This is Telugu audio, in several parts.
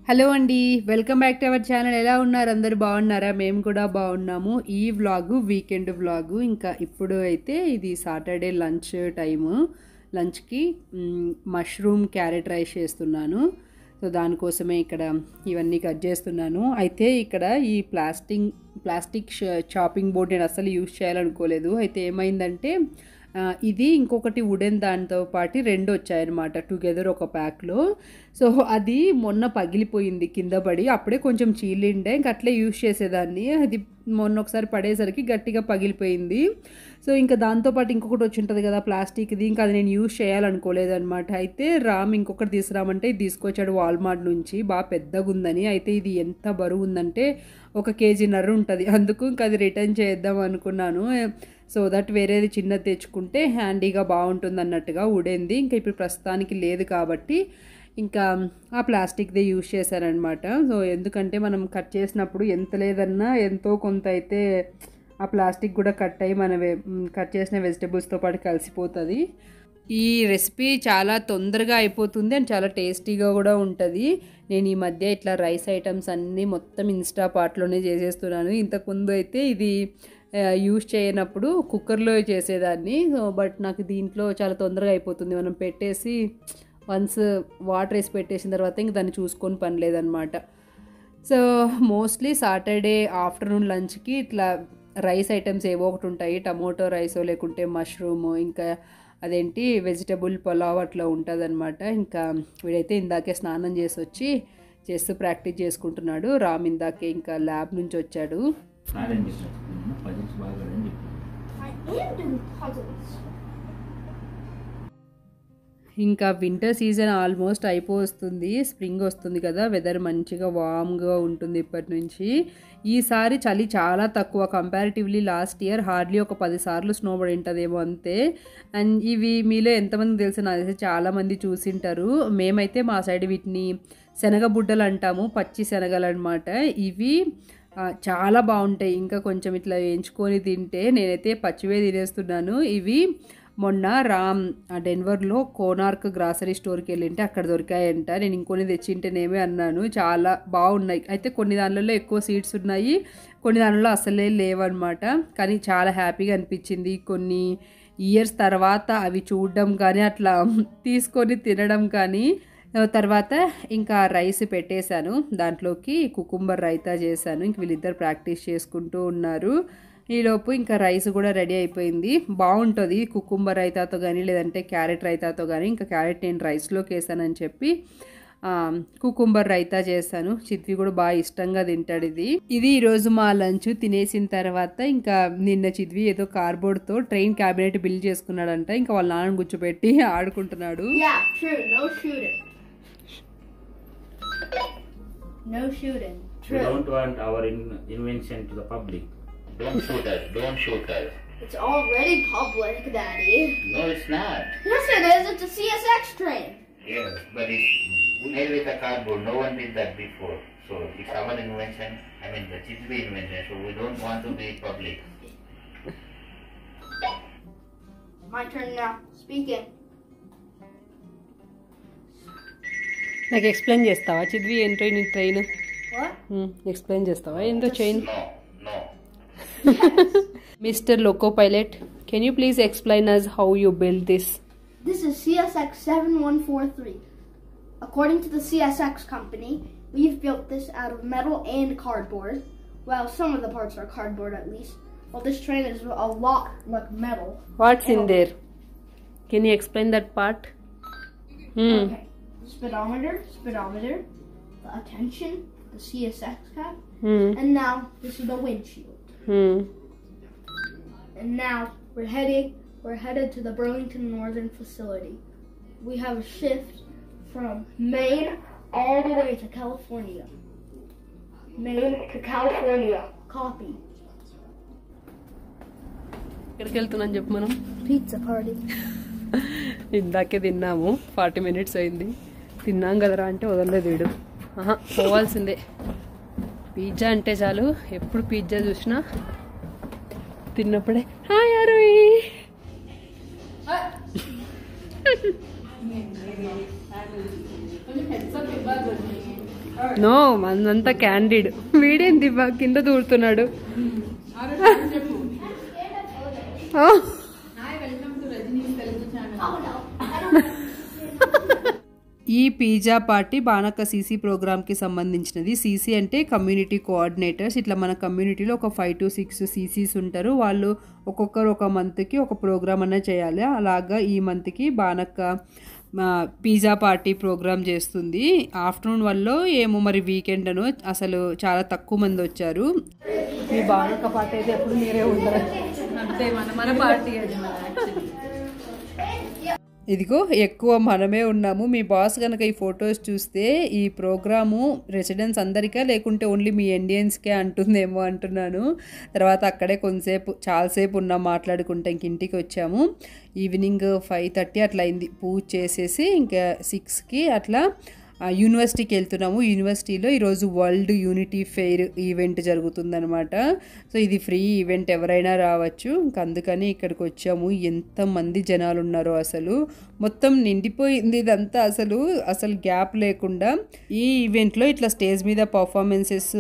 హలో అండి, welcome back to our channel. ఎలా ఉన్నారు? అందరు బాగున్నారా? మేము కూడా బాగున్నాము. ఈ వ్లాగు వీకెండ్ వ్లాగు. ఇంకా ఇప్పుడు అయితే ఇది సాటర్డే లంచ్ టైము. లంచ్కి మష్రూమ్ క్యారెట్ రైస్ చేస్తున్నాను. సో దానికోసమే ఇక్కడ ఇవన్నీ కట్ చేస్తున్నాను. అయితే ఇక్కడ ఈ ప్లాస్టిక్ చాపింగ్ బోర్డ్ నేను అసలు యూజ్ చేయాలనుకోలేదు. అయితే ఏమైందంటే ఇది ఇంకొకటి వుడెన్ దాంతో పాటు రెండు వచ్చాయన్నమాట టుగెదర్ ఒక ప్యాక్లో. సో అది మొన్న పగిలిపోయింది కింద పడి. అప్పుడే కొంచెం చీలిండే, ఇంక అట్లే యూజ్ చేసేదాన్ని. అది మొన్న ఒకసారి పడేసరికి గట్టిగా పగిలిపోయింది. సో ఇంకా దాంతోపాటు ఇంకొకటి వచ్చి ఉంటుంది కదా ప్లాస్టిక్ది, ఇంకా అది నేను యూజ్ చేయాలనుకోలేదన్నమాట. అయితే ఇంకొకటి తీసుకురామంటే ఇది తీసుకొచ్చాడు వాల్మార్ట్ నుంచి. బాగా పెద్దగా ఉందని. అయితే ఇది ఎంత బరువు ఉందంటే 1.5 kg ఉంటుంది. అందుకు ఇంకా అది రిటర్న్ చేద్దాం అనుకున్నాను. సో దట్ వేరేది చిన్నది తెచ్చుకుంటే హ్యాండీగా బాగుంటుంది అన్నట్టుగా వుడెన్ది. ఇంకా ఇప్పుడు ప్రస్తుతానికి లేదు కాబట్టి ఇంకా ఆ ప్లాస్టిక్దే యూజ్ చేశారనమాట. సో ఎందుకంటే మనం కట్ చేసినప్పుడు ఎంత లేదన్నా ఎంతో కొంత అయితే ఆ ప్లాస్టిక్ కూడా కట్ అయ్యి మనం కట్ చేసిన వెజిటబుల్స్తో పాటు కలిసిపోతుంది. ఈ రెసిపీ చాలా తొందరగా అయిపోతుంది అండ్ చాలా టేస్టీగా కూడా ఉంటుంది. నేను ఈ మధ్య ఇట్లా రైస్ ఐటమ్స్ అన్నీ మొత్తం ఇన్స్టా పార్ట్లోనే చేసేస్తున్నాను. ఇంతకుముందు అయితే ఇది యూజ్ చేయనప్పుడు కుక్కర్లో చేసేదాన్ని. బట్ నాకు దీంట్లో చాలా తొందరగా అయిపోతుంది. మనం పెట్టేసి వన్స్ వాటర్ వేసి పెట్టేసిన తర్వాత ఇంక దాన్ని చూసుకొని పని లేదనమాట. సో మోస్ట్లీ సాటర్డే ఆఫ్టర్నూన్ లంచ్కి ఇట్లా రైస్ ఐటమ్స్ ఏవో ఒకటి ఉంటాయి. టమోటో రైసో లేకుంటే మష్రూమ్, ఇంకా అదేంటి వెజిటబుల్ పులావ్ అట్లా ఉంటుంది అనమాట. ఇంకా వీడైతే ఇందాకే స్నానం చేసి వచ్చి చేస్తూ ప్రాక్టీస్ చేసుకుంటున్నాడు. రామ్ ఇందాకే ఇంకా ల్యాబ్ నుంచి వచ్చాడు. ఇంకా వింటర్ సీజన్ ఆల్మోస్ట్ అయిపోతుంది. స్ప్రింగ్ వస్తుంది కదా, వెదర్ మంచిగా వామ్గా ఉంటుంది ఇప్పటి నుంచి. ఈసారి చలి చాలా తక్కువ కంపారిటివ్లీ లాస్ట్ ఇయర్ హార్డ్లీ ఒక 10 సార్లు స్నో పడి ఉంటుందేమో అంతే. అండ్ ఇవి మీలో ఎంతమంది తెలుసు, నాకు తెలిసి చాలామంది చూసింటారు. మేమైతే మా సైడ్ వీటిని శనగ బుడ్డలు అంటాము, పచ్చి శనగలు అనమాట. ఇవి చాలా బాగుంటాయి. ఇంకా కొంచెం ఇట్లా వేయించుకొని తింటే, నేనైతే పచ్చివే తినేస్తున్నాను. ఇవి మొన్న డెన్వర్లో కోనార్క్ గ్రాసరీ స్టోర్కి వెళ్ళింటే అక్కడ దొరికాయంట. నేను ఇంకొన్ని తెచ్చింటేనేమే అన్నాను. చాలా బాగున్నాయి. అయితే కొన్ని దానిలలో ఎక్కువ సీడ్స్ ఉన్నాయి, కొన్ని దానిలో అసలే లేవన్నమాట. కానీ చాలా హ్యాపీగా అనిపించింది. కొన్ని ఇయర్స్ తర్వాత అవి చూడడం కానీ అట్లా తీసుకొని తినడం కానీ. తర్వాత ఇంకా రైస్ పెట్టేశాను, దాంట్లోకి కుకుంబర్ రైతా చేశాను. ఇంక వీళ్ళిద్దరు ప్రాక్టీస్ చేసుకుంటూ ఉన్నారు. ఈలోపు ఇంకా రైస్ కూడా రెడీ అయిపోయింది. బాగుంటుంది కుకుంబర్ రైతాతో కానీ లేదంటే క్యారెట్ రైతాతో కానీ. ఇంకా క్యారెట్ నేను రైస్లోకి వేసానని చెప్పి కుకుంబర్ రైతా చేశాను. చిత్వి కూడా బాగా ఇష్టంగా తింటాడు. ఇది ఈరోజు మా లంచ్. తినేసిన తర్వాత ఇంకా నిన్న చిత్వి ఏదో కార్డ్బోర్డ్తో ట్రైన్ క్యాబినెట్ బిల్డ్ చేసుకున్నాడంట. ఇంకా వాళ్ళ నాన్న కూర్చోబెట్టి ఆడుకుంటున్నాడు. No shooting. We don't want our invention to the public. Don't shoot us. Don't shoot us. It's already public, Daddy. No, it's not. Yes, it is. It's a CSX train. Yes, but it's made with a cardboard. No one did that before. So it's our invention. I mean, the Chitvi invention. So we don't want to be public. My turn now. Speaking. నాకు ఎక్స్ప్లెయిన్ చేస్తావా చిద్వి ఏంటో నీ ట్రైన్? What? ఎక్స్ప్లెయిన్ చేస్తావా ఏందో chain? No. Mr. Loco Pilot, can you please explain us how you built this? This is CSX 7143. According to the CSX company, we've built this out of metal and cardboard. Well, some of the parts are cardboard at least. Well, this train is a lot like metal. What's in there? Can you explain that part? Okay. Speedometer, the attention, the CSX cap, and now this is the windshield. And now we're headed to the Burlington Northern facility. We have a shift from Maine all the way to California. Maine to California. Copy. ఎక్కడికి వెళ్తున్నాను చెప్పు మనం? Pizza party. ఇందాకే తిన్నాము, 40 minutes అయింది. తిన్నాం కదరా అంటే వదలలేదు వీడు. పోవాల్సిందే. పిజ్జా అంటే చాలు, ఎప్పుడు పిజ్జా చూసినా తిన్నప్పుడే హాయ్ అరుయ్. నో మనంతా క్యాండిడ్. వీడేంది కింద దూరుతున్నాడు. ఈ పిజ్జా పార్టీ బానక్క సీసీ ప్రోగ్రామ్కి సంబంధించినది. సీసీ అంటే కమ్యూనిటీ కోఆర్డినేటర్స్. ఇట్లా మన కమ్యూనిటీలో ఒక 5 to 6 సీసీస్ ఉంటారు. వాళ్ళు ఒక్కొక్కరు ఒక మంత్కి ఒక ప్రోగ్రామ్ అన్న చేయాలి. అలాగా ఈ మంత్కి బానక్క పిజ్జా పార్టీ ప్రోగ్రామ్ చేస్తుంది. ఆఫ్టర్నూన్ వల్ల ఏమో మరి వీకెండ్ అను అసలు చాలా తక్కువ మంది వచ్చారు. ఈ బానక్క పార్టీ అయితే ఎప్పుడు మీరే ఉంటారు అంతే. మన పార్టీ అది. ఇదిగో ఎక్కువ మనమే ఉన్నాము. మీ బాస్ కనుక ఈ ఫొటోస్ చూస్తే ఈ ప్రోగ్రాము రెసిడెంట్స్ అందరికా లేకుంటే ఓన్లీ మీ ఇండియన్స్కే అంటుందేమో అంటున్నాను. తర్వాత అక్కడే కొంతసేపు చాలాసేపు ఉన్నాం మాట్లాడుకుంటే. ఇంక ఇంటికి వచ్చాము. ఈవినింగ్ 5:30 అట్లా అయింది. పూజ చేసేసి ఇంకా 6కి అట్లా యూనివర్సిటీకి వెళ్తున్నాము. యూనివర్సిటీలో ఈరోజు వరల్డ్ యూనిటీ ఫెయిర్ ఈవెంట్ జరుగుతుందనమాట. సో ఇది ఫ్రీ ఈవెంట్, ఎవరైనా రావచ్చు. ఇంక అందుకని ఇక్కడికి వచ్చాము. ఎంతమంది జనాలు ఉన్నారో అసలు మొత్తం నిండిపోయింది ఇదంతా. అసలు గ్యాప్ లేకుండా ఈ ఈవెంట్లో ఇట్లా స్టేజ్ మీద పర్ఫార్మెన్సెస్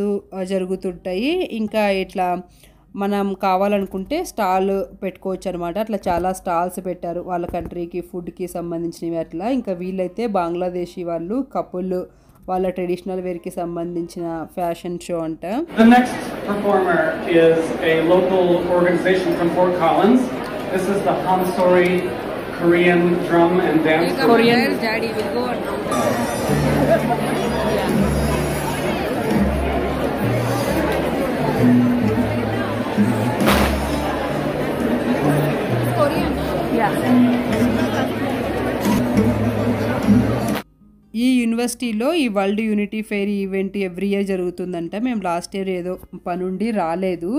జరుగుతుంటాయి. ఇంకా ఇట్లా మనం కావాలనుకుంటే స్టాల్ పెట్టుకోవచ్చు అనమాట. అట్లా చాలా స్టాల్స్ పెట్టారు వాళ్ళ కంట్రీకి ఫుడ్కి సంబంధించినవి అట్లా. ఇంకా వీళ్ళైతే బంగ్లాదేశీ వాళ్ళు కపుల్, వాళ్ళ ట్రెడిషనల్ వేర్కి సంబంధించిన ఫ్యాషన్ షో అంట. The next performer is a local organization from Fort Collins. This is the Hamsori Korean drum and dance. Korean daddy will go on. ఈ యూనివర్సిటీలో ఈ world unity fair event every year జరుగుతుందంట. మేము లాస్ట్ ఇయర్ ఏదో పనుండి రాలేదు.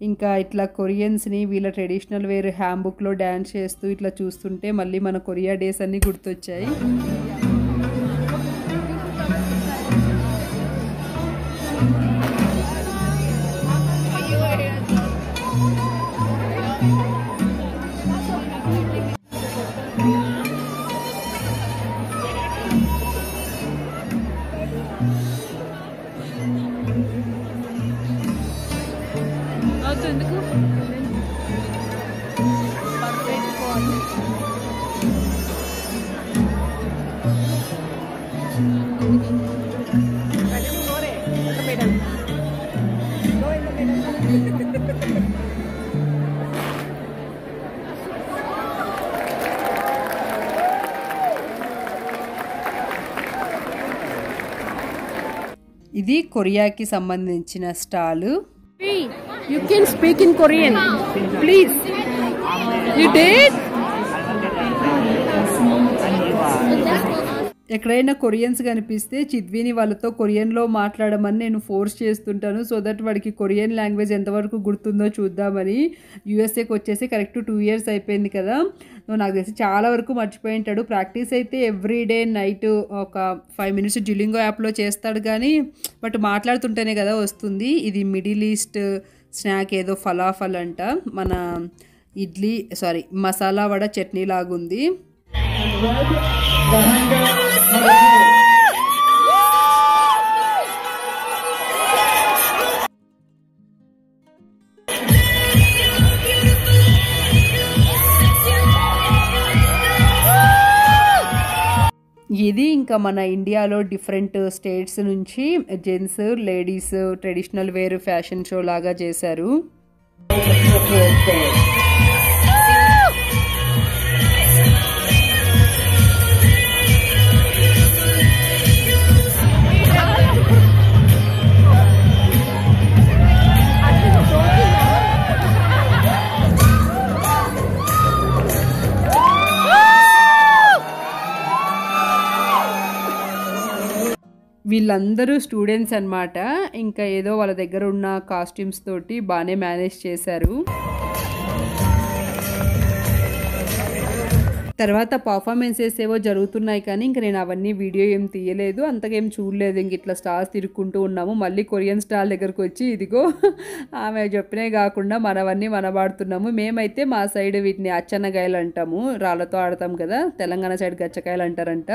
ఇంకా ఇట్లా కొరియన్స్ని వీళ్ళ ట్రెడిషనల్ వేర్ హ్యాంబుక్లో డ్యాన్స్ చేస్తూ ఇట్లా చూస్తుంటే మళ్ళీ మన కొరియా డేస్ అన్నీ గుర్తొచ్చాయి. ఇది కొరియాకి సంబంధించిన stall. You can speak in Korean please. You did. ఎక్కడైనా కొరియన్స్ కనిపిస్తే చిద్విని వాళ్ళతో కొరియన్లో మాట్లాడమని నేను ఫోర్స్ చేస్తుంటాను. సో దట్ వాడికి కొరియన్ లాంగ్వేజ్ ఎంతవరకు గుర్తుందో చూద్దామని. యూఎస్ఏకి వచ్చేసి కరెక్ట్ 2 years అయిపోయింది కదా. నాకు తెలిసి చాలా వరకు మర్చిపోయి ఉంటాడు. ప్రాక్టీస్ అయితే ఎవ్రీడే నైట్ ఒక 5 minutes డ్యూలింగో యాప్లో చేస్తాడు కానీ బట్ మాట్లాడుతుంటేనే కదా వస్తుంది. ఇది మిడిల్ ఈస్ట్ స్నాక్ ఏదో ఫలాఫల్ అంట. మన మసాలా వడ చట్నీ లాగుంది. ఇది ఇంకా మన ఇండియాలో డిఫరెంట్ స్టేట్స్ నుంచి gents ladies traditional wear fashion show లాగా చేశారు. వీళ్ళందరూ స్టూడెంట్స్ అన్నమాట. ఇంకా ఏదో వాళ్ళ దగ్గర ఉన్న కాస్ట్యూమ్స్ తోటి బాగానే మేనేజ్ చేశారు. తర్వాత పర్ఫార్మెన్సెస్ ఏవో జరుగుతున్నాయి కానీ ఇంక నేను అవన్నీ వీడియో ఏం తీయలేదు, అంతగా ఏం చూడలేదు. ఇంక ఇట్లా స్టార్స్ తిరుక్కుంటూ ఉన్నాము. మళ్ళీ కొరియన్ స్టార్ దగ్గరకు వచ్చి ఇదిగో ఆమె చెప్పినే కాకుండా మనవన్నీ మనవాడుతున్నాము. మేమైతే మా సైడ్ వీటిని అచ్చనగాయలు అంటాము, రాళ్ళతో ఆడతాం కదా, తెలంగాణ సైడ్ గచ్చకాయలు అంటారంట.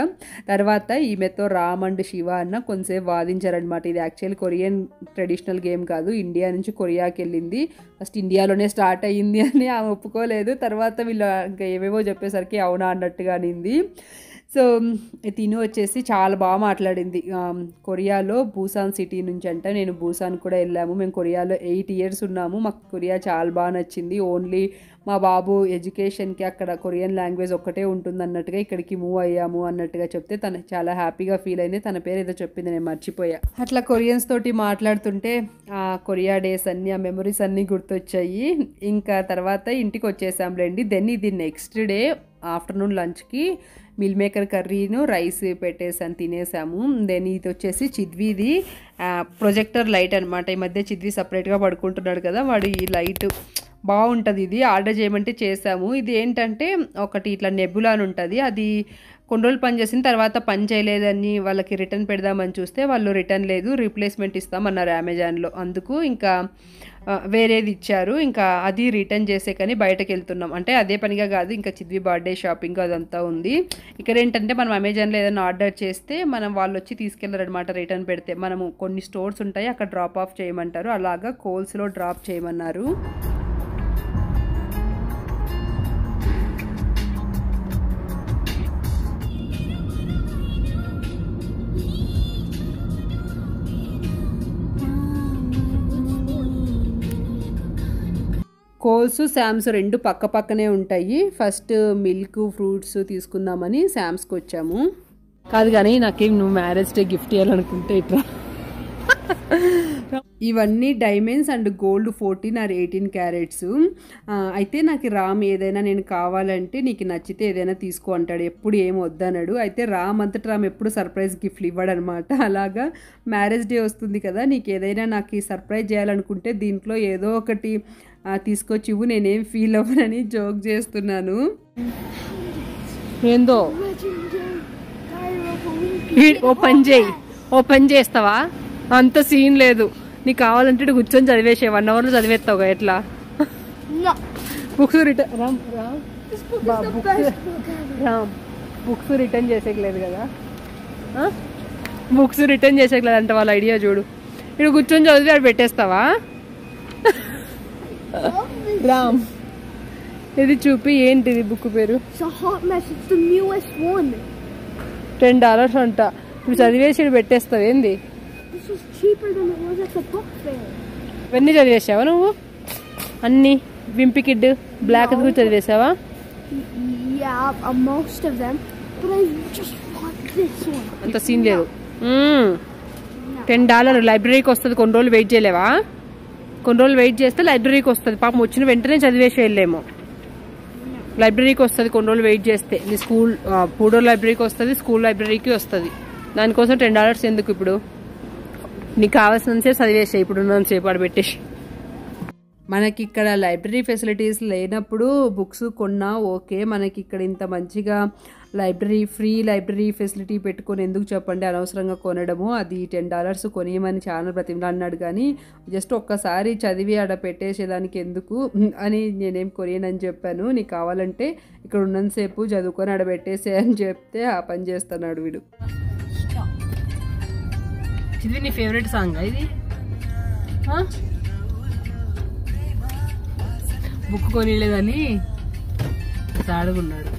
తర్వాత ఈమెతో రామ్ అండ్ శివ అన్న కొంతసేపు వాదించారనమాట. ఇది యాక్చువల్లీ కొరియన్ ట్రెడిషనల్ గేమ్ కాదు, ఇండియా నుంచి కొరియాకి వెళ్ళింది, ఫస్ట్ ఇండియాలోనే స్టార్ట్ అయ్యింది అని ఆమె ఒప్పుకోలేదు. తర్వాత వీళ్ళు ఇంకా ఏవేవో చెప్పేసరికి అవునా అన్నట్టుగా అనింది. సో తిను వచ్చేసి చాలా బాగా మాట్లాడింది. కొరియాలో బూసాన్ సిటీ నుంచి అంట, నేను బూసాన్ కూడా వెళ్ళాము. మేము కొరియాలో 8 years ఉన్నాము. మాకు కొరియా చాలా బాగా నచ్చింది. ఓన్లీ మా బాబు ఎడ్యుకేషన్కి అక్కడ కొరియన్ లాంగ్వేజ్ ఒక్కటే ఉంటుంది అన్నట్టుగా ఇక్కడికి మూవ్ అయ్యాము అన్నట్టుగా చెప్తే తను చాలా హ్యాపీగా ఫీల్ అయింది. తన పేరు ఏదో చెప్పింది, నేను మర్చిపోయా. అట్లా కొరియన్స్ తోటి మాట్లాడుతుంటే ఆ కొరియా డేస్ అన్నీ, ఆ మెమరీస్ అన్నీ గుర్తొచ్చాయి. ఇంకా తర్వాత ఇంటికి వచ్చేసాంలేండి. దెన్ ఇది నెక్స్ట్ డే ఆఫ్టర్నూన్ లంచ్కి మిల్ మేకర్ కర్రీను రైస్ పెట్టేసాను, తినేసాము. దెన్ ఇది వచ్చేసి చిద్విది ప్రొజెక్టర్ లైట్ అనమాట. ఈ మధ్య చిద్వి సపరేట్గా పడుకుంటున్నాడు కదా, వాడు ఈ లైట్ బాగుంటుంది. ఇది ఆర్డర్ చేయమంటే చేసాము. ఇది ఏంటంటే ఒకటి ఇట్లా నెబులా అని ఉంటుంది, అది కొన్ని రోజులు పని చేసిన తర్వాత పని చేయలేదని వాళ్ళకి రిటర్న్ పెడదామని చూస్తే వాళ్ళు రిటర్న్ లేదు, రీప్లేస్మెంట్ ఇస్తామన్నారు అమెజాన్లో. అందుకు ఇంకా వేరేది ఇచ్చారు. ఇంకా అది రిటర్న్ చేసే కానీ బయటకు వెళ్తున్నాం. అంటే అదే పనిగా కాదు, ఇంకా చిద్వి బర్త్డే షాపింగ్ అదంతా ఉంది. ఇక్కడ ఏంటంటే మనం అమెజాన్లో ఏదైనా ఆర్డర్ చేస్తే మనం వాళ్ళు వచ్చి తీసుకెళ్లారనమాట. రిటర్న్ పెడితే మనము కొన్ని స్టోర్స్ ఉంటాయి, అక్కడ డ్రాప్ ఆఫ్ చేయమంటారు. అలాగా కోల్స్లో డ్రాప్ చేయమన్నారు. కోల్స్ శామ్స్ రెండు పక్క పక్కనే ఉంటాయి. ఫస్ట్ మిల్క్ ఫ్రూట్స్ తీసుకుందామని శామ్స్కి వచ్చాము. కాదు కానీ నాకేం నువ్వు మ్యారేజ్ డే గిఫ్ట్ ఇవ్వాలనుకుంటే ఇట్లా ఇవన్నీ diamonds and gold 14 or 18 carats. అయితే నాకు రామ్ ఏదైనా నేను కావాలంటే నీకు నచ్చితే ఏదైనా తీసుకో అంటాడు, ఎప్పుడు ఏం వద్దన్నాడు. అయితే రామ్ అంతటా రామ్ ఎప్పుడు సర్ప్రైజ్ గిఫ్ట్లు ఇవ్వడనమాట. అలాగా మ్యారేజ్ డే వస్తుంది కదా, నీకు ఏదైనా నాకు సర్ప్రైజ్ చేయాలనుకుంటే దీంట్లో ఏదో ఒకటి తీసుకొచ్చి ఇవ్వు, నేనేం ఫీల్ అవ్వనని జోక్ చేస్తున్నాను. ఏందో ఓపెన్ చేస్తావా, అంత సీన్ లేదు. నీకు కావాలంటే కూర్చొని చదివేసే 1 hourలో చదివేస్తావుగా ఎట్లా. బుక్స్ రిటర్న్ బుక్స్ రిటర్న్ చేసేయలేదు కదా, బుక్స్ రిటర్న్ చేసేయలేదు అంటే వాళ్ళ ఐడియా చూడు. ఇక్కడ కూర్చొని చదివి అక్కడ పెట్టేస్తావా రామ్? ఇది చూపి ఏంటిది బుక్ పేరు? $10 అంట. ఇప్పుడు చదివేసి పెట్టేస్తావు ఏంది? ఇవన్నీ చదివేసావా నువ్వు? అన్ని వింపి కిడ్ బ్లాక్ కూడా చదివేసావా? అంత సీన్ లేదు. $10 లైబ్రరీకి వస్తుంది. కొన్ని రోజులు వెయిట్ చేయలేవా? కొన్ని రోజులు వెయిట్ చేస్తే లైబ్రరీకి వస్తుంది. పాపం వచ్చిన వెంటనే చదివేసి వెళ్ళేమో. లైబ్రరీకి వస్తుంది కొన్ని రోజులు వెయిట్ చేస్తే. నీ స్కూల్ పూడో లైబ్రరీకి వస్తుంది, స్కూల్ లైబ్రరీకి వస్తుంది. దానికోసం $10 ఎందుకు? ఇప్పుడు నీకు కావాల్సినంతసేపు చదివేసే, ఇప్పుడు ఉన్నంతసేపు ఆడ పెట్టేసి. మనకి ఇక్కడ లైబ్రరీ ఫెసిలిటీస్ లేనప్పుడు బుక్స్ కొన్నా ఓకే, మనకి ఇక్కడ ఇంత మంచిగా ఫ్రీ లైబ్రరీ ఫెసిలిటీ పెట్టుకొని ఎందుకు చెప్పండి అనవసరంగా కొనడము. అది $10 కొనియమని చాలా బ్రతిమలాడినాడు కానీ జస్ట్ ఒక్కసారి చదివి ఆడ పెట్టేసేదానికి ఎందుకు అని నేనేం కొనియనని చెప్పాను. నీకు కావాలంటే ఇక్కడ ఉన్నంతసేపు చదువుకొని ఆడ పెట్టేసే అని చెప్తే ఆ పని చేస్తున్నాడు వీడు. ఇది నీ ఫేవరెట్ సాంగ్ ఇది? బుక్ కొనిలేదని సాడుకున్నాడు.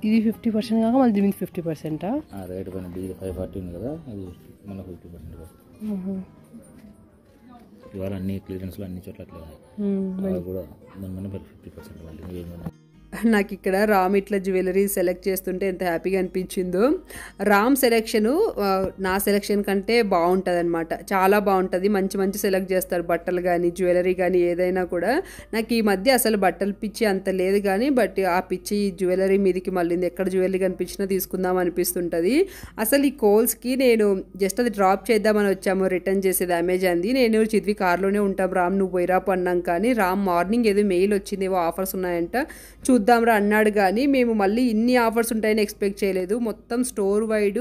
ఇది 50% కాక మళ్ళీ దీనికి 50%? రేట్ పైన 540 ఉంది కదా, అది మన 50%. ఇవాళ అన్ని క్లియరెన్స్లో అన్ని చోట్ల అట్లా కూడా దాని 50% వాళ్ళు. నాకు ఇక్కడ రామ్ ఇట్లా జ్యువెలరీ సెలెక్ట్ చేస్తుంటే ఎంత హ్యాపీగా అనిపించిందో. రామ్ సెలెక్షను నా సెలెక్షన్ కంటే బాగుంటుంది అనమాట, చాలా బాగుంటుంది. మంచి మంచి సెలెక్ట్ చేస్తారు, బట్టలు కానీ జ్యువెలరీ కానీ ఏదైనా కూడా. నాకు ఈ మధ్య అసలు బట్టలు పిచ్చి అంత లేదు కానీ, బట్ ఆ పిచ్చి జ్యువెలరీ మీదకి మళ్ళీ ఎక్కడ జ్యువెలరీ కనిపించినా తీసుకుందాం అనిపిస్తుంటుంది. అసలు ఈ కోల్స్కి నేను జస్ట్ అది డ్రాప్ చేద్దామని వచ్చాము, రిటర్న్ చేసేది అమెజాన్ది. నేను చిద్వి కార్లోనే ఉంటాం, రామ్ నువ్వు పోయిరాపు అన్నాం. కానీ రామ్ మార్నింగ్ ఏదో మెయిల్ వచ్చింది, ఏవో ఆఫర్స్ ఉన్నాయంట చూద్దాంరా అన్నాడు. కానీ మేము మళ్ళీ ఇన్ని ఆఫర్స్ ఉంటాయని ఎక్స్పెక్ట్ చేయలేదు. మొత్తం స్టోర్ వైడ్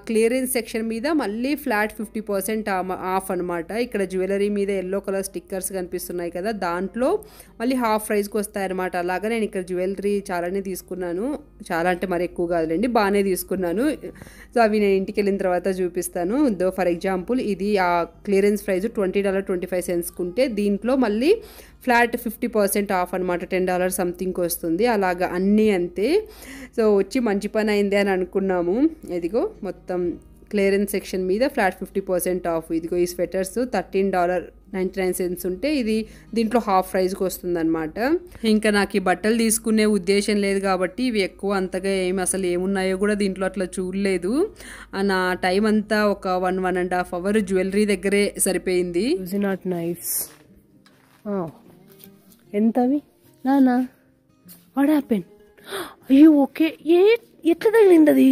క్లియరెన్స్ సెక్షన్ మీద మళ్ళీ ఫ్లాట్ 50% ఆఫ్ అనమాట. ఇక్కడ జ్యువెలరీ మీద ఎల్లో కలర్ స్టిక్కర్స్ కనిపిస్తున్నాయి కదా, దాంట్లో మళ్ళీ హాఫ్ ప్రైస్కి వస్తాయన్నమాట. అలాగా నేను ఇక్కడ జ్యువెలరీ చాలానే తీసుకున్నాను, చాలా అంటే మరి ఎక్కువ కాదులేండి, బాగానే తీసుకున్నాను. సో అవి నేను ఇంటికి వెళ్ళిన తర్వాత చూపిస్తాను. ఫర్ ఎగ్జాంపుల్ ఇది ఆ క్లియరెన్స్ ప్రైస్ $20.25 ఉంటే దీంట్లో మళ్ళీ ఫ్లాట్ 50% ఆఫ్ అనమాట, $10 సంథింగ్కి వస్తుంది. అలాగా అన్నీ అంతే. సో వచ్చి మంచి పని అయింది అని అనుకున్నాము. ఇదిగో మొత్తం క్లియరెన్స్ సెక్షన్ మీద ఫ్లాట్ 50% ఆఫ్. ఇదిగో ఈ స్వెటర్స్ $13.99 ఉంటే ఇది దీంట్లో హాఫ్ ప్రైస్కి వస్తుంది అనమాట. ఇంకా నాకు ఈ బట్టలు తీసుకునే ఉద్దేశం లేదు కాబట్టి ఇవి ఎక్కువ అంతగా అసలు ఏమున్నాయో కూడా దీంట్లో అట్లా చూడలేదు. నా టైం అంతా ఒక 1.5 అవర్ జ్యువెలరీ దగ్గరే సరిపోయింది. నాట్ నైఫ్స్ ఎంత అవి నానా? What happen? అయ్యో ఓకే, ఎట్లా తగిలింది అది?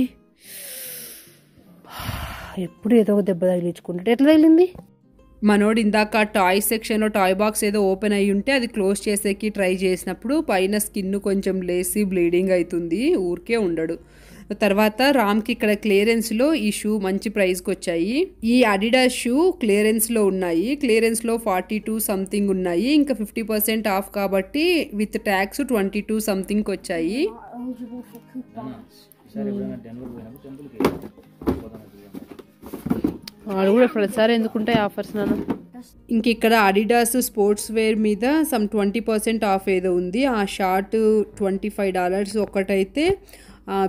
ఎప్పుడు ఏదో ఒక దెబ్బ తగిలించుకుంటాడు, ఎట్లా తగిలింది? మనోడు ఇందాక టాయ్ సెక్షన్లో టాయ్ బాక్స్ ఏదో ఓపెన్ అయ్యి ఉంటే అది క్లోజ్ చేసేకి ట్రై చేసినప్పుడు పైన స్కిన్ కొంచెం లేసి బ్లీడింగ్ అవుతుంది, ఊరికే ఉండడు. తర్వాత రామ్కి ఇక్కడ క్లియరెన్స్లో ఈ షూ మంచి ప్రైస్కి వచ్చాయి. ఈ అడిడాస్ షూ క్లియరెన్స్లో ఉన్నాయి, క్లియరెన్స్లో 42 సంథింగ్ ఉన్నాయి. ఇంకా 50% ఆఫ్ కాబట్టి విత్ ట్యాక్స్ 22 సంథింగ్కి వచ్చాయి. వాళ్ళు కూడా ప్రతిసారి ఎందుకుంటాయి ఆఫర్స్ నాన్న? ఇంక ఇక్కడ అడిడాస్ స్పోర్ట్స్ వేర్ మీద సమ్ 20% ఆఫ్ ఏదో ఉంది. ఆ షార్ట్ $25 ఒకటైతే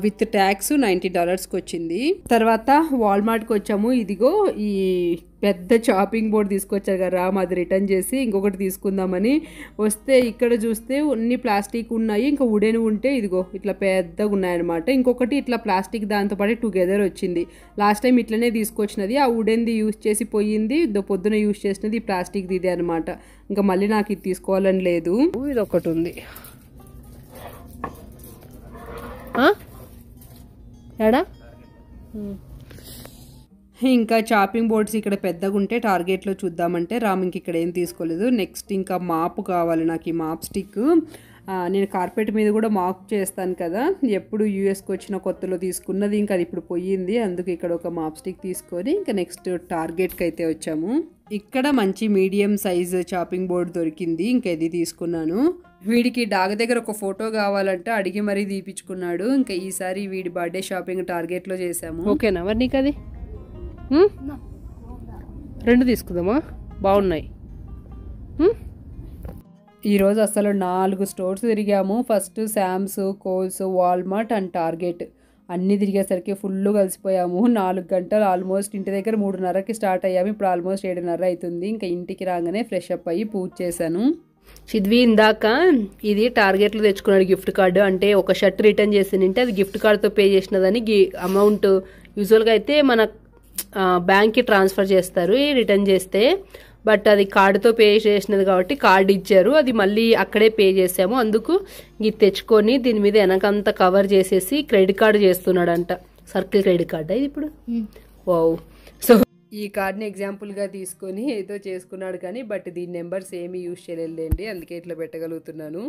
విత్ ట్యాక్స్ $90కి వచ్చింది. తర్వాత వాల్మార్ట్కి వచ్చాము. ఇదిగో ఈ పెద్ద చాపింగ్ బోర్డ్ తీసుకొచ్చారు కదా రామ్, అది రిటర్న్ చేసి ఇంకొకటి తీసుకుందామని వస్తే ఇక్కడ చూస్తే అన్ని ప్లాస్టిక్ ఉన్నాయి, ఇంకా వుడెన్ ఉంటే ఇదిగో ఇట్లా పెద్దగా ఉన్నాయన్నమాట. ఇంకొకటి ఇట్లా ప్లాస్టిక్ దాంతోపాటు టుగెదర్ వచ్చింది. లాస్ట్ టైం ఇట్లనే తీసుకొచ్చినది, ఆ వుడెన్ది యూజ్ చేసి పోయింది, పొద్దున యూజ్ చేసినది ప్లాస్టిక్ది ఇదే అనమాట. ఇంకా మళ్ళీ నాకు ఇది తీసుకోవాలని లేదు. ఇది ఒకటి ఉంది ఎడా. ఇంకా చాపింగ్ బోర్డ్స్ ఇక్కడ పెద్దగా ఉంటే టార్గెట్లో చూద్దామంటే రామ్ ఇంక ఇక్కడ ఏం తీసుకోలేదు. నెక్స్ట్ ఇంకా మాప్ కావాలి నాకు, ఈ మాప్ స్టిక్. నేను కార్పెట్ మీద కూడా మాప్ చేస్తాను కదా, ఎప్పుడు యూఎస్కి వచ్చిన కొత్తలో తీసుకున్నది, ఇంకా అది ఇప్పుడు పోయింది. అందుకు ఇక్కడ ఒక మాప్ స్టిక్ తీసుకొని ఇంకా నెక్స్ట్ టార్గెట్కి అయితే వచ్చాము. ఇక్కడ మంచి మీడియం సైజ్ చాపింగ్ బోర్డ్ దొరికింది, ఇంకా ఇది తీసుకున్నాను. వీడికి డాగ్ దగ్గర ఒక ఫోటో కావాలంటే అడిగి మరీ తీపించుకున్నాడు. ఇంకా ఈసారి వీడి బర్త్డే షాపింగ్ టార్గెట్లో చేసాము. ఓకేనా మరి నీకు అది? రెండు తీసుకుందామా, బాగున్నాయి. ఈరోజు అసలు 4 స్టోర్స్ తిరిగాము. ఫస్ట్ శామ్స్, కోల్స్, వాల్మార్ట్ అండ్ టార్గెట్ అన్నీ తిరిగేసరికి ఫుల్ కలిసిపోయాము. 4 గంటలు ఆల్మోస్ట్. ఇంటి దగ్గర 3:30కి స్టార్ట్ అయ్యాము, ఇప్పుడు ఆల్మోస్ట్ 7:30 అవుతుంది. ఇంకా ఇంటికి రాగానే ఫ్రెష్ అప్ అయ్యి పూజ చేశాను. చిద్వి ఇందాక ఇది టార్గెట్లో తెచ్చుకున్నాడు గిఫ్ట్ కార్డు. అంటే ఒక షర్ట్ రిటర్న్ చేసిందంటే అది గిఫ్ట్ కార్డుతో పే చేసినదని అమౌంట్ యూజువల్గా అయితే మన బ్యాంక్కి ట్రాన్స్ఫర్ చేస్తారు రిటర్న్ చేస్తే, బట్ అది కార్డుతో పే చేసినది కాబట్టి కార్డు ఇచ్చారు, అది మళ్ళీ అక్కడే పే చేసాము. అందుకు ఇది తెచ్చుకొని దీని మీద వెనకంతా కవర్ చేసేసి క్రెడిట్ కార్డు చేస్తున్నాడంట. సర్కిల్ క్రెడిట్ కార్డు ఇది ఇప్పుడు. వావ్. సో ఈ కార్డ్ని ఎగ్జాంపుల్గా తీసుకొని ఏదో చేసుకున్నాడు కానీ బట్ దీని నెంబర్స్ ఏమీ యూజ్ చేయలేదండి, అందుకే ఇట్లా పెట్టగలుగుతున్నాను.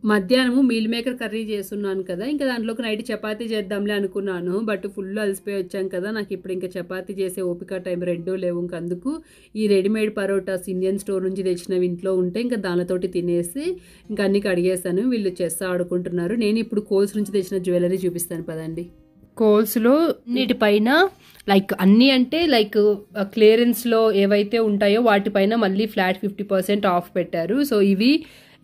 మధ్యాహ్నము మీల్ మేకర్ కర్రీ చేస్తున్నాను కదా, ఇంకా దాంట్లోకి నైట్ చపాతీ చేద్దాంలే అనుకున్నాను. బట్ ఫుల్ అలసిపోయి వచ్చాం కదా, నాకు ఇప్పుడు ఇంకా చపాతీ చేసే ఓపిక టైం రెండూ లేవు. ఇంక అందుకు ఈ రెడీమేడ్ పరోటాస్ ఇండియన్ స్టోర్ నుంచి తెచ్చినవి ఇంట్లో ఉంటే ఇంకా దానితోటి తినేసి ఇంకా అన్ని కడిగేసాను. వీళ్ళు చెస్ ఆడుకుంటున్నారు. నేను ఇప్పుడు కోల్స్ నుంచి తెచ్చిన జ్యువెలరీ చూపిస్తాను పదండి. కోల్స్లో నీటిపైన లైక్ అన్నీ అంటే లైక్ క్లియరెన్స్లో ఏవైతే ఉంటాయో వాటిపైన మళ్ళీ ఫ్లాట్ 50% ఆఫ్ పెట్టారు. సో ఇవి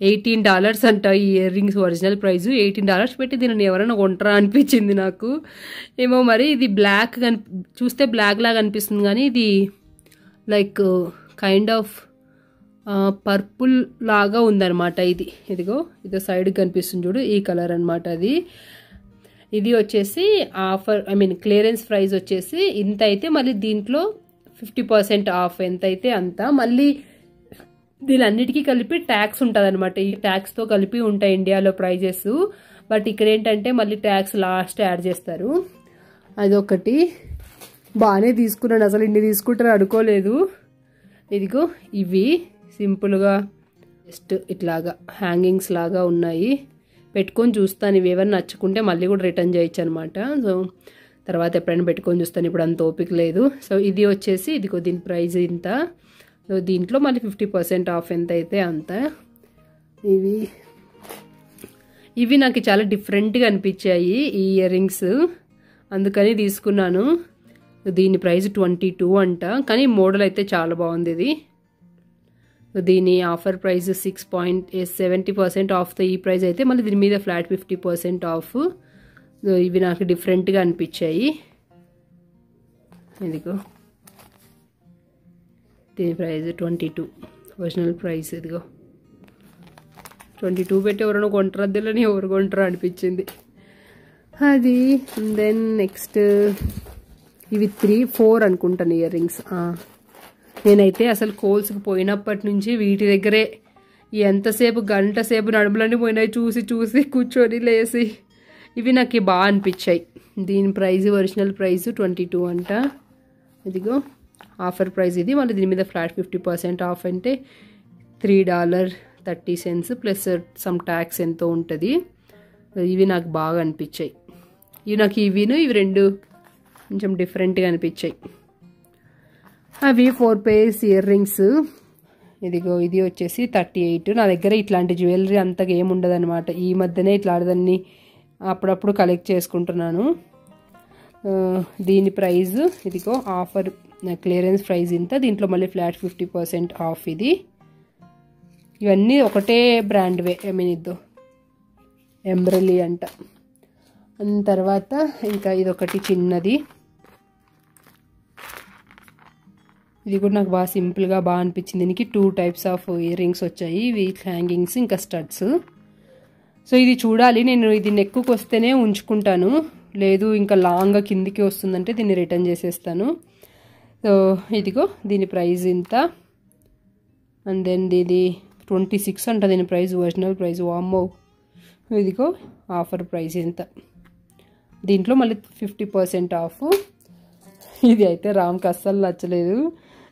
$18 అంట. ఈ ఇయర్ రింగ్స్ ఒరిజినల్ ప్రైస్ $18 పెట్టి దీనిని ఎవరైనా కొంటారా అనిపించింది నాకు. ఏమో మరి ఇది బ్లాక్ చూస్తే బ్లాక్ లాగా అనిపిస్తుంది కానీ ఇది లైక్ కైండ్ ఆఫ్ పర్పుల్ లాగా ఉందన్నమాట. ఇదిగో ఇదో సైడ్ కనిపిస్తుంది చూడు, ఈ కలర్ అనమాట అది. ఇది వచ్చేసి ఆఫర్ క్లియరెన్స్ ప్రైస్ వచ్చేసి ఇంత అయితే, మళ్ళీ దీంట్లో 50% ఆఫ్ ఎంత అయితే అంత. మళ్ళీ దీనిన్నిటికీ కలిపి ట్యాక్స్ ఉంటుంది అనమాట. ఈ ట్యాక్స్తో కలిపి ఉంటాయి ఇండియాలో ప్రైజెస్, బట్ ఇక్కడ ఏంటంటే మళ్ళీ ట్యాక్స్ లాస్ట్ యాడ్ చేస్తారు. అదొకటి బాగానే తీసుకున్నాను, అసలు ఇన్ని తీసుకుంటారు అనుకోలేదు. ఇదిగో ఇవి సింపుల్గా జస్ట్ ఇట్లాగా హ్యాంగింగ్స్ లాగా ఉన్నాయి, పెట్టుకొని చూస్తాను. ఇవి ఏమైనా నచ్చుకుంటే మళ్ళీ కూడా రిటర్న్ చేయొచ్చు అనమాట. సో తర్వాత ఎప్పుడైనా పెట్టుకొని చూస్తాను, ఇప్పుడు అంత ఓపిక లేదు. సో ఇది వచ్చేసి ఇదిగో దీని ప్రైస్ ఇంత. సో దీంట్లో మళ్ళీ 50% ఆఫ్ ఎంత అయితే అంత. ఇవి నాకు చాలా డిఫరెంట్గా అనిపించాయి ఈ ఇయర్ రింగ్స్, అందుకని తీసుకున్నాను. దీని ప్రైస్ 22 అంట, కానీ మోడల్ అయితే చాలా బాగుంది ఇది. దీని ఆఫర్ ప్రైస్ 6.70% ఆఫ్తో ఈ ప్రైస్ అయితే, మళ్ళీ దీని మీద ఫ్లాట్ 50% ఆఫ్. ఇవి నాకు డిఫరెంట్గా అనిపించాయి. ఇదిగో దీని ప్రైస్ 22, ఒరిజినల్ ప్రైస్. ఇదిగో 22 పెట్టి ఎవరైనా కొంటారద్దులని ఎవరు కొంటారో అనిపించింది అది. దెన్ నెక్స్ట్ ఇవి 3-4 అనుకుంటాను ఇయర్ రింగ్స్. నేనైతే అసలు కోల్స్కి పోయినప్పటి నుంచి వీటి దగ్గరే ఎంతసేపు గంట సేపు నడుములన్నీ పోయినాయి, చూసి చూసి కూర్చొని లేసి. ఇవి నాకు బాగా అనిపించాయి. దీని ప్రైస్ ఒరిజినల్ ప్రైస్ 22 అంట. ఇదిగో ఆఫర్ ప్రైస్ ఇది, మళ్ళీ దీని మీద ఫ్లాట్ 50% ఆఫ్ అంటే $3.30 ప్లస్ సమ్ ట్యాక్స్ ఎంతో ఉంటుంది. ఇవి నాకు బాగా అనిపించాయి. ఇవి రెండు కొంచెం డిఫరెంట్గా అనిపించాయి. అవి 4 pairs ఇయర్ రింగ్స్. ఇదిగో ఇది వచ్చేసి 38. నా దగ్గర ఇట్లాంటి జ్యువెలరీ అంతగా ఏముండదు అనమాట. ఈ మధ్యనే ఇట్లాంటిదన్నీ అప్పుడప్పుడు కలెక్ట్ చేసుకుంటున్నాను. దీని ప్రైస్ ఇదిగో ఆఫర్ క్లియరెన్స్ ప్రైస్ ఇంత, దీంట్లో మళ్ళీ ఫ్లాట్ 50% ఆఫ్. ఇవన్నీ ఒకటే బ్రాండ్వే, ఇదో ఎంబ్రలీ అంట. తర్వాత ఇంకా ఇదొకటి చిన్నది, ఇది కూడా నాకు బాగా సింపుల్గా బాగా అనిపించింది. దీనికి 2 types ఆఫ్ ఇయర్ రింగ్స్ వచ్చాయి, విత్ హ్యాంగింగ్స్ ఇంకా స్టడ్స్. సో ఇది చూడాలి, నేను ఇది నెక్కుకి వస్తేనే ఉంచుకుంటాను, లేదు ఇంకా లాంగ్గా కిందికి వస్తుందంటే దీన్ని రిటర్న్ చేసేస్తాను. సో ఇదిగో దీని ప్రైస్ ఇంత. అండ్ దెన్ ఇది 26 అంట దీని ప్రైస్, ఒరిజినల్ ప్రైస్. వామ్మో, ఇదిగో ఆఫర్ ప్రైస్ ఇంత. దీంట్లో మళ్ళీ 50% ఆఫ్. ఇది అయితే రామ్కి అస్సలు నచ్చలేదు.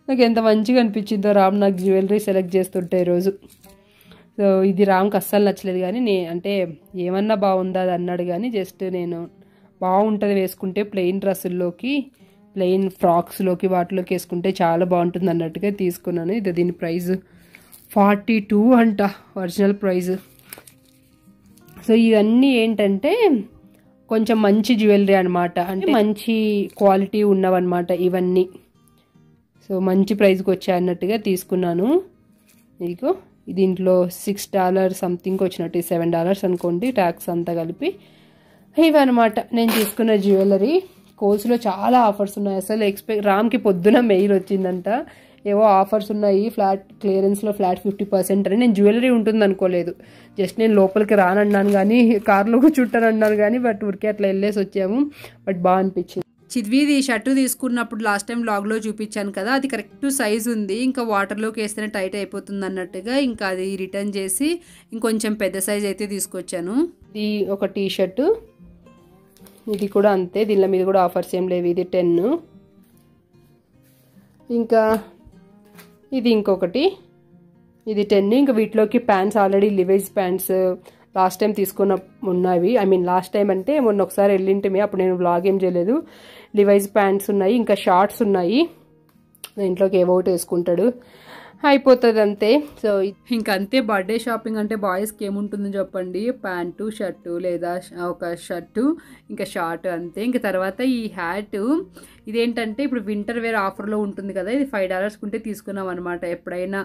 నాకు ఎంత మంచిగా అనిపించిందో రామ్ నాకు జ్యువెలరీ సెలెక్ట్ చేస్తుంటే ఈరోజు. సో ఇది రామ్కి అస్సలు నచ్చలేదు, కానీ అంటే ఏమన్నా బాగుందా అది అన్నాడు, కానీ జస్ట్ నేను బాగుంటుంది వేసుకుంటే ప్లెయిన్ డ్రెస్సుల్లోకి, ప్లెయిన్ ఫ్రాక్స్లోకి వాటిలోకి వేసుకుంటే చాలా బాగుంటుంది అన్నట్టుగా తీసుకున్నాను. ఇది దీని ప్రైస్ 42 అంట ఒరిజినల్ ప్రైస్. సో ఇవన్నీ ఏంటంటే కొంచెం మంచి జ్యువెలరీ అనమాట, అంటే మంచి క్వాలిటీ ఉన్నవన్నమాట ఇవన్నీ. సో మంచి ప్రైస్కి వచ్చాయి అన్నట్టుగా తీసుకున్నాను. ఇదిగో దీంట్లో $6 సంథింగ్ వచ్చినట్టు, $7 అనుకోండి ట్యాక్స్ అంతా కలిపి. ఇవన్నమాట నేను తీసుకున్న జ్యువెలరీ. కోర్సులో చాలా ఆఫర్స్ ఉన్నాయి, అసలు రామ్కి పొద్దున మెయిల్ వచ్చిందంట, ఏవో ఆఫర్స్ ఉన్నాయి ఫ్లాట్ క్లియరెన్స్లో ఫ్లాట్ 50% అని. నేను జ్యువెలరీ ఉంటుంది అనుకోలేదు, జస్ట్ నేను లోపలికి రానన్నాను కానీ, కార్లో కూర్చుంటాను అన్నాను కానీ, బట్ ఊరికే అట్లా వెళ్ళేసి వచ్చాము. బట్ బాగా అనిపించింది. చిద్విది షర్టు తీసుకున్నప్పుడు లాస్ట్ టైం వ్లాగ్లో చూపించాను కదా, అది కరెక్ట్ సైజ్ ఉంది, ఇంకా వాటర్లోకి వేస్తేనే టైట్ అయిపోతుంది అన్నట్టుగా ఇంకా అది రిటర్న్ చేసి ఇంకొంచెం పెద్ద సైజ్ అయితే తీసుకొచ్చాను. ఇది ఒక టీ షర్టు, ఇది కూడా అంతే, దీని మీద కూడా ఆఫర్స్ ఏం లేవు. ఇది 10. ఇంకా ఇది ఇంకొకటి, ఇది 10. ఇంకా వీటిలోకి pants already Levi's pants last time తీసుకున్న ఉన్నవి. లాస్ట్ టైం అంటే మొన్న ఒకసారి వెళ్ళింటిమి, అప్పుడు నేను వ్లాగ్ ఏం చేయలేదు. లివైజ్ ప్యాంట్స్ ఉన్నాయి, ఇంకా షార్ట్స్ ఉన్నాయి. ఇంట్లోకి ఏవో ఒకటి వేసుకుంటాడు, అయిపోతుంది అంతే. సో ఇంకా అంతే. బర్త్డే షాపింగ్ అంటే బాయ్స్కి ఏముంటుందో చెప్పండి, ప్యాంటు షర్టు లేదా ఒక షర్టు ఇంకా షార్ట్ అంతే. ఇంకా తర్వాత ఈ హ్యాట్ ఇదేంటంటే ఇప్పుడు వింటర్ వేర్ ఆఫర్లో ఉంటుంది కదా, ఇది $5 ఉంటే తీసుకున్నాం అనమాట. ఎప్పుడైనా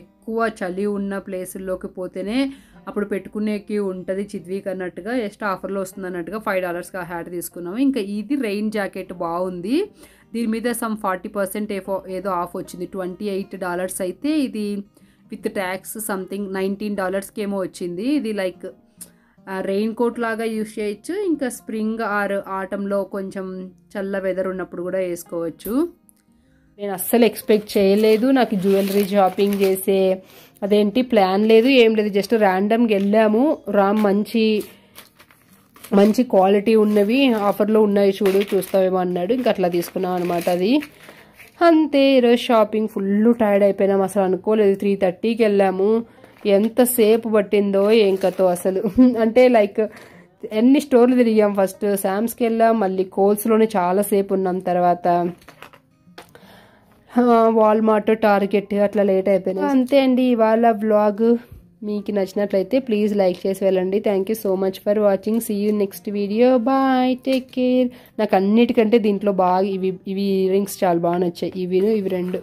ఎక్కువ చలి ఉన్న ప్లేసుల్లోకి పోతేనే అప్పుడు పెట్టుకునేకి ఉంటుంది చిద్వీక్ అన్నట్టుగా, జస్ట్ ఆఫర్లో వస్తుంది అన్నట్టుగా $5కి ఆ హ్యాట్ తీసుకున్నాము. ఇంకా ఇది రెయిన్ జాకెట్ బాగుంది, దీని మీద సమ్ 40% ఏదో ఆఫ్ వచ్చింది. $28 అయితే ఇది విత్ ట్యాక్స్ సంథింగ్ $19 ఏమో వచ్చింది. ఇది లైక్ రెయిన్ కోట్ లాగా యూస్ చేయొచ్చు, ఇంకా స్ప్రింగ్ ఆర్ ఆటంలో కొంచెం చల్ల వెదర్ ఉన్నప్పుడు కూడా వేసుకోవచ్చు. నేను అస్సలు ఎక్స్పెక్ట్ చేయలేదు, నాకు జ్యువెలరీ షాపింగ్ చేసే అదేంటి ప్లాన్ లేదు, ఏం లేదు. జస్ట్ ర్యాండమ్గా వెళ్ళాము, మంచి క్వాలిటీ ఉన్నవి ఆఫర్లో ఉన్నాయి చూడు చూస్తావేమో అన్నాడు, ఇంకా అట్లా తీసుకున్నాం అనమాట. అది అంతే. ఈరోజు షాపింగ్ ఫుల్ టైర్డ్ అయిపోయినాం, అసలు అనుకోలేదు. 3:30కి వెళ్ళాము, ఎంతసేపు పట్టిందో ఏం కథో అసలు. అంటే లైక్ ఎన్ని స్టోర్లు తిరిగాం. ఫస్ట్ శామ్స్కి వెళ్ళాం, మళ్ళీ కోల్స్లోనే చాలాసేపు ఉన్నాం, తర్వాత వాల్మార్ట్, టార్గెట్ అట్లా లేట్ అయిపోయినాయి. అంతే అండి ఇవాళ వ్లాగ్. మీకు నచ్చినట్లయితే ప్లీజ్ లైక్ చేసి వెళ్ళండి. Thank you so much for watching. See you next video. Bye, take care. నాకు అన్నిటికంటే దీంట్లో బాగా ఇవి రింగ్స్ చాలా బాగా నచ్చాయి, ఇవి 2.